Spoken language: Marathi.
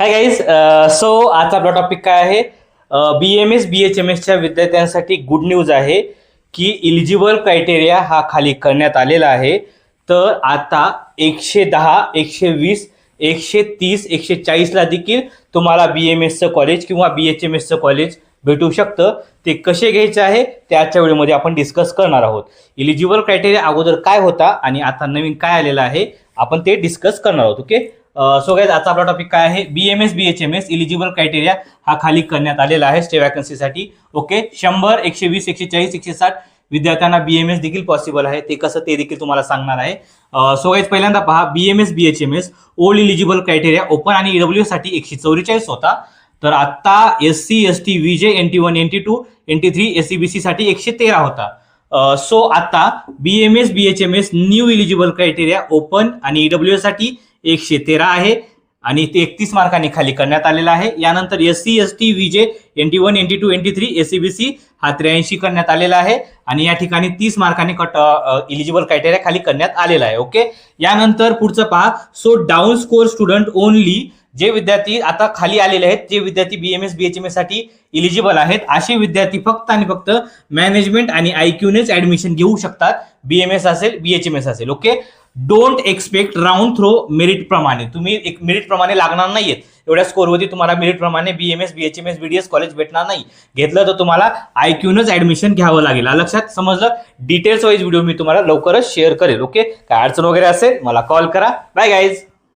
Hi guys. सो आज आपला टॉपिक काय आहे? BMS BHMSच्या विद्यार्थ्यांसाठी गुड न्यूज आहे की इलिजिबल क्रायटेरिया हा खाली करण्यात आलेला आहे. तर आता 110, 120, 130, 140ला देखील तुम्हाला BMSचं कॉलेज किंवा BHMSचं कॉलेज भेटू शकतं. ते कसे घ्यायचे आहे ते आजच्या व्हिडिओमध्ये आपण डिस्कस करणार आहोत. इलिजिबल क्रायटेरिया अगोदर काय होता आणि आता नवीन काय आलेलं आहे आपण ते डिस्कस करणार आहोत. ओके. सो गाइज, आजचा आपला टॉपिक काय आहे? BMS BHMS इलिजिबल क्रायटेरिया हा खाली करण्यात आलेला आहे स्टे वॅकन्सीसाठी. ओके. 100, 120, 140, 160 विद्यार्थ्यांना BMS देखील पॉसिबल आहे. ते कसं ते देखील तुम्हाला सांगणार आहे. सो गाइज, पहिल्यांदा पहा, BMS BHMS old eligible criteria open आणि EW साठी 144 होता. तर आता SC ST VJ NT1 NT2 NT3 SCBC साठी 113 होता. सो आता BMS BHMS new eligible criteria open आणि EW साठी 113 आहे आणि ते 31 मार्कांनी खाली करण्यात आलेला आहे. यानंतर SC ST VJ NT1 NT2 NT3 SCBC हा 83 करण्यात आलेला आहे आणि या ठिकाणी 30 मार्कांनी इलिजिबल क्रायटेरिया खाली करण्यात आलेला आहे. ओके. यानंतर पुढचं पहा, so down score student only, जे विद्यार्थी आता खाली आलेले आहेत, जे विद्यार्थी BMS BHMS साठी इलिजिबल आहेत, असे विद्यार्थी फक्त आणि फक्त मॅनेजमेंट आणि IQनेच ऍडमिशन घेऊ शकतात. BMS असेल BHMS असेल. Okay. Don't expect round through merit प्रमाणे, तुम्ही एक मेरिट प्रमाणे लागणार नाहीयेत. एवढ्या स्कोरवरती तुम्हाला मेरिट प्रमाणे BMS BHMS BDS कॉलेज भेटणार नाही. घेतलं तर तुम्हाला IQनच ऍडमिशन घ्यावं लागेल. लक्षात समजलं? डिटेल्स वाईज व्हिडिओ मी तुम्हाला लवकरच शेअर करेल. ओके. काय अडचण वगैरे असेल मला कॉल करा. Bye guys.